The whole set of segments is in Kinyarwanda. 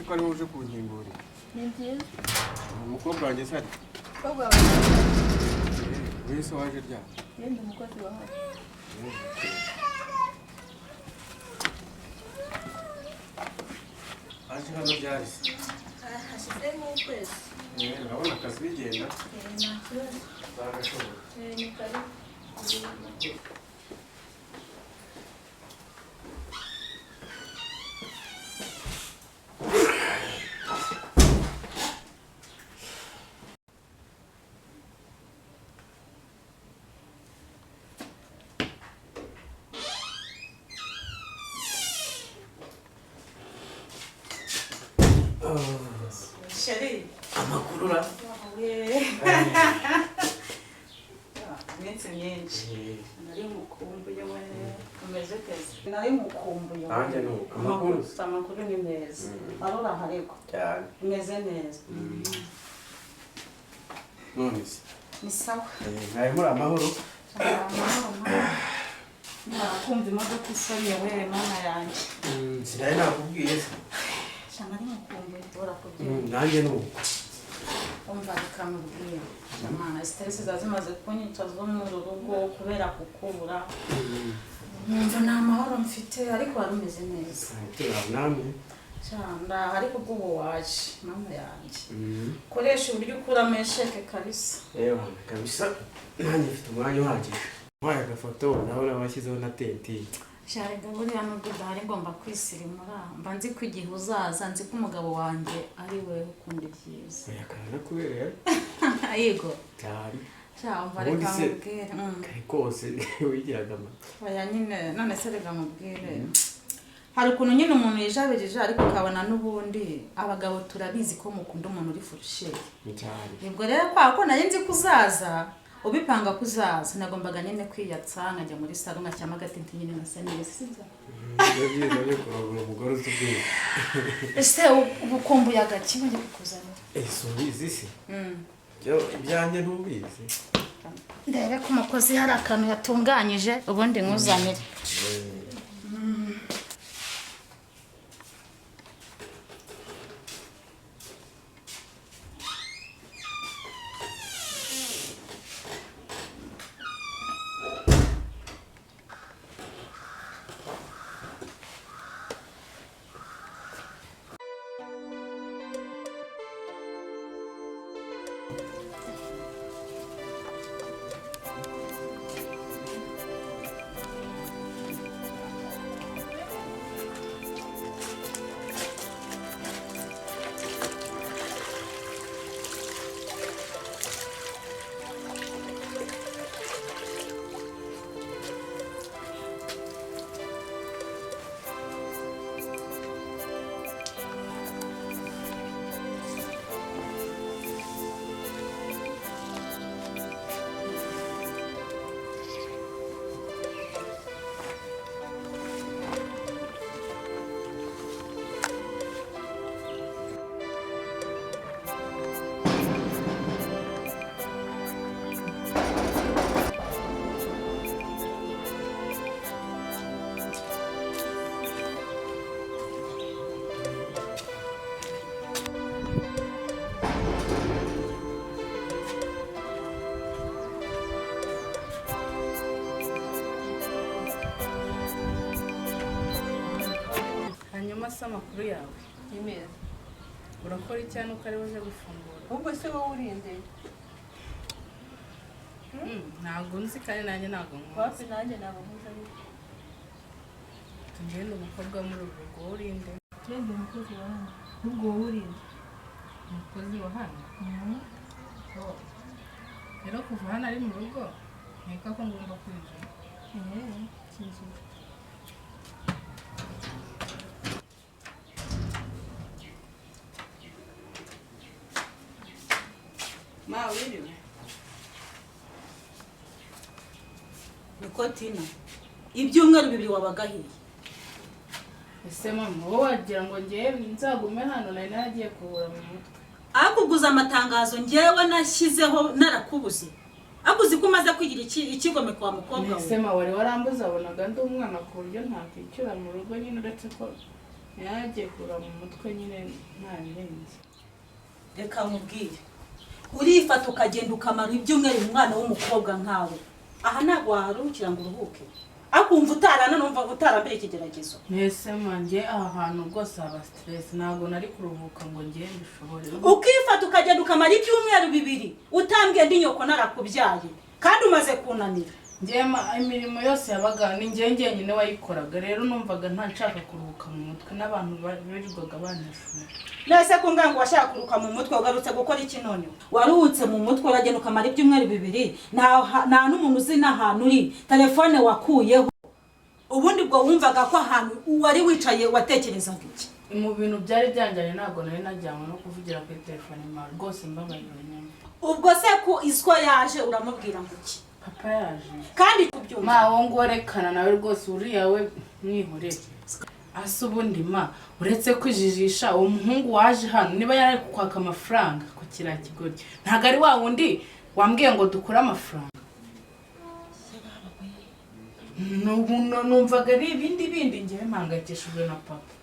se ko ari uje kunkingurira. Ni byiza. Umukobwa wanjye sari. Umukobwa wawe. Wese waje rya. Yenda umukozi wawe. Aje hano byari. Hashize nk'ukwezi. Urabona akazi bigenda. Nta kibazo. Bagashobora. Ni karibu. Sheri, Amakurura. Iminsi myinshi nari mukumbuye we umeze keza nari mukumbuye Anje no amakuru ni meza arora hariko cyane imeze neza none se ni sawa nari muri amahoro kumva imodoka isonye we mana yanjye sinari nakubwiye se cyane ari mukumbuye tora kubyina nanjye nuko umva bikamubwira mana stress zazimaze kunyicaza mu rugo kubera kukubura numva nta mahoro mfite ariko warumeze neza namwe cyanda ariko ubwo waje mama yanjye koresha uburyo ukuramo esheke kabisa yewe kabisa nanjye mfite umwanya uhagije waye agafoto nawe nabashyizeho na tenti cyane gaburiya nubwo dahari ngomba kwisirimura mba nzi ko igihe uzaza nzi ko umugabo wanjye ari we ukunda ibyiza yakana kubereye yego cyari cyangwa reka mubwire kari kose wigiraga oya nyine none se reka mubwire hari ukuntu nyine umuntu yijabirije ariko ukabona n'ubundi abagabo turabizi ko mukunda umuntu uri furusheri yego rero kwa ko nari nzi kuzaza ubipanga kuzaza nagombaga nyine kwiyatsa nkajya muri salo nkacyama agatenti nyine na sanire sibyo byiza byo kuragura umugore uzubwiye ese ubukumbuye agaki ngiye kukuzanira subizi se byo ibyanjye ntubizi ndebe ko umukozi hari akantu yatunganyije ubundi nkuzanire amakuru yawe Yemeza urakora cyane uko ari uje gufungura ubwo se wowe urinde ntabwo nzi kandi nanjye ntabwo wapi nanjye ntabwo nkuzi ariko tugenda umukobwa muri uru rugo urinde tugenda umukozi wa hano ubwo wowe urinde umukozi wa hano rero kuva hano ari mu rugo nkeka ko ngomba kwinjira kinjira Ma wiriwe Nikotina ibyumweru bibiri wabagahiye ese mama wowe wagira ngo ngiye nzagume hano nari nagiye kubura mu mutwe akuguza amatangazo ngewe nashyizeho narakubuze akuzi ko umaze kwigira ikigome kwa mukobwa we ese ma wari warambuza abonaga ndi umwana ku buryo ntakwicyura mu rugo nyine uretse ko yagiye kura mu mutwe nyine nta birenze. reka nkubwire urifata ukagenda ukamara ibyumweru umwana w'umukobwa nkawe aha ntabwo waharukira ngo uruhuke akumva utarana numva utarambere ikigeragezo. Mwese manjye aha hantu rwose haba stress ntabwo nari kuruhuka ngo ngende bishobore. Ukifata ukagenda ukamara ibyumweru 2 utambwiye ndi nyoko narakubyaye kandi umaze kunanira. Njema imirimo yose yabaga ni njye nyine wayikoraga rero numvaga nta nshaka kuruhuka mu mutwe n'abantu barirwaga banashura. Nase kungango washaka kuruka mu mutwe ugarutse gukora iki none? Waruhutse mu mutwe uragenda ukamara ibyumweru 2 nta n'umuntu uzi n'ahantu uri telefone wakuyeho. Ubundi bwo wumvaga ko ahantu wari wicaye watekerezaga iki? Mu bintu byari byanjanye ntabwo nari najyamwe no kuvugira kuri telefone ma rwose mbabarira nyine. Ubwo se ku iswo yaje uramubwira ngo iki? Papa yaje Kandi kubyumva ma wongo werekana nawe rwose uriya we mwihorere. Asa ubundi ma uretse kwijijisha uwo muhungu waje hano niba yari kwaka amafaranga ku kira kigori ntago ari wa wundi wambwiye ngo dukura amafaranga. Numvaga ari ibindi ngiye mpangayikishijwe na papa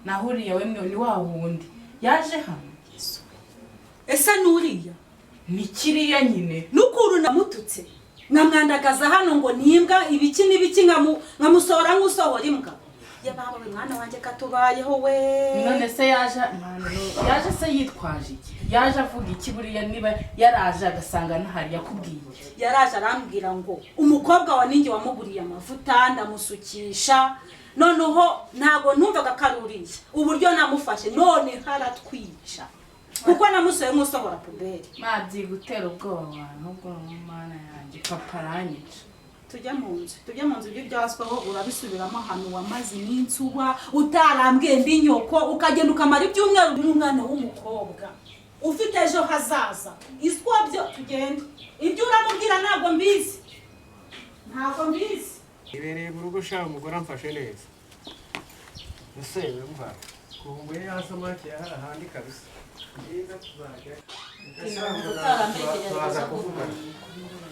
nahuriye we ni wa wundi yaje hano. ese nuriya ni kiriya nyine n'ukuru namututse namwandagaza hano ngo nimbwa ibiki n'ibiki nkamusohora nk'usohora imbwa. Yababa mwana wanjye katubayeho we. None se yaje se yitwaje iki? Yaje avuga iki buriya niba yaraje agasanga ntahari yakubwiye? Yaraje arambwira ngo umukobwa wa ningi wamuguriye amavuta ndamusukisha noneho ntago ntumvaga karuriye uburyo namufashe none haratwica kuko namusoye nk'usohora puberi. Mabyi gutera ubwoba abantu ubwo mana yanjye papa aranyica. Tujya mu nzu by'ibyaswaho urabisubiramo hano wamaze iminsi uba utarambwiye ndi nyoko ukagenda ukamara ibyumweru n'umwana w'umukobwa ufite ejo hazaza iswabyo tugenda ibyo uramubwira ntabwo mbizi ibereye mu rugo shaka umugore amfashe neza ese wumva kumbuye yasamake ahandi kabisa nziza tuzajya turaza kuvugana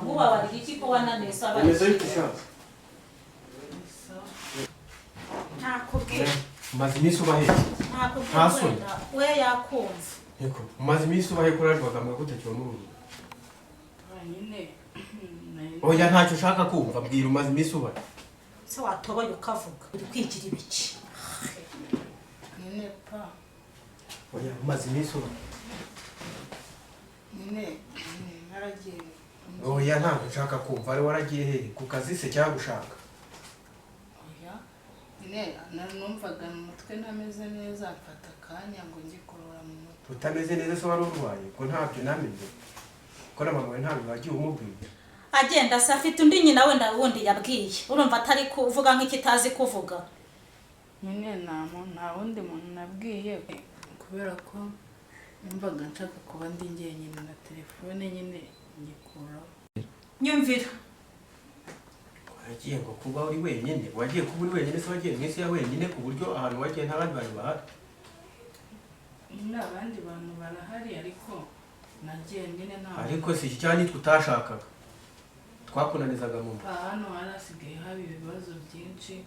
Muba wari iki ko wananesa abari. Neza yitishaka. Nakubwira. Maze iminsi ubahe. Nakubwira. We yakumva. Yego, maze iminsi ubahe kurajwaga mu gutekiwa mu rugo. Nyine. Oya ntacyo ushaka kumva bwira umaze iminsi ubahe. Se watoboye ukavuga uri kwigira ibiki. Nyine pa. Oya umaze iminsi ubahe. Nyine naragiye. Oya ntabwo nshaka kumva ari waragiye he ku kazi se cyangwa gushaka. Oya. Nyine numvaga mu mutwe ntameze neza mfata akanya ngo njye kurora mu mutwe. Utameze neza se wari urwaye ko ntabyo namenye. Ko na mama we ntabwo bagiye umubwira. Agenda se afite undi nyina wenda wundi yabwiye. Urumva atari kuvuga nk'ikitazi kuvuga. Nyine nta wundi muntu nabwiye kubera ko numvaga nshaka kuba ndi njyenyine na telefone nyine ngikuraho. Nyumvira. Wagiye ngo kuba uri wenyine, wagiye kuba uri wenyine se wagiye mwese ya wenyine ku buryo ahantu wagiye nta bandi bantu bahari. Nyine abandi bantu barahari ariko nagiye nyine nta. Ariko si cyane tutashakaga. Twakunanizaga mu mba. Hano harasigaye haba ibibazo byinshi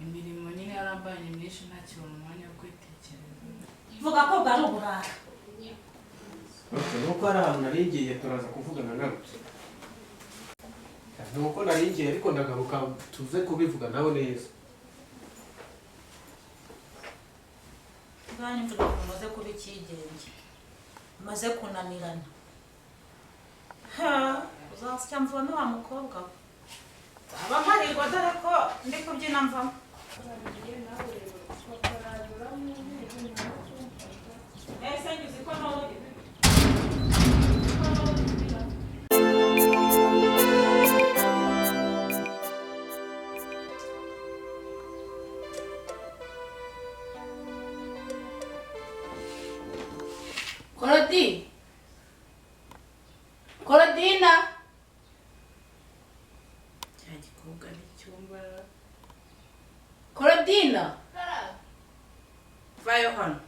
imirimo nyine yarambanye myinshi nta kibona umwanya wo kwitekereza. Vuga ko bwari uburara. Nuko ari ahantu narigiye turaza kuvugana ngarutse. Nuko narigiye ariko ndagaruka tuze kubivuga nawe neza. Bwanyu mvuga ko maze kuba ikigenge. Maze kunanirana. Ha, uzasya mvamo wa mukobwa. Aba mparirwa dore ko ndi kubyina mvamo. Ese nyuzi ko nawe Korodina cya gikobwa n'icyumba. Korodina vayo hano.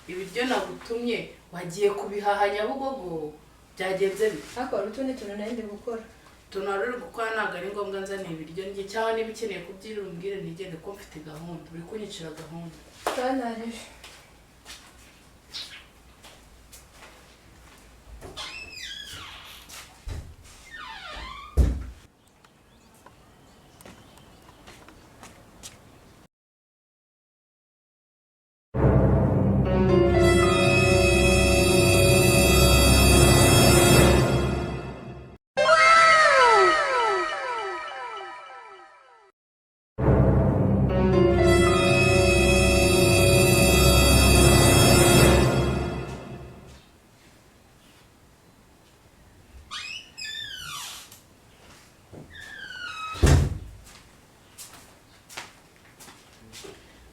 Ibiryo nagutumye wagiye kubihaha Nyabugogo byagenze bite ariko hari utundi tuntu nari ndi gukora tuntu wari uri gukora ntabwo ari ngombwa nzaniye ibiryo njye cyangwa niba ukeneye kubyira umbwire ntigende ko mfite gahunda uri kunyicira gahunda twanarije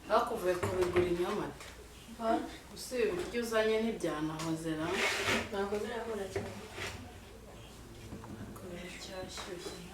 bakuvuye kubigura inyamata gusa ibiryo uzanye ntibyanahozera ntabwo birahura cyane kubera cyashyushye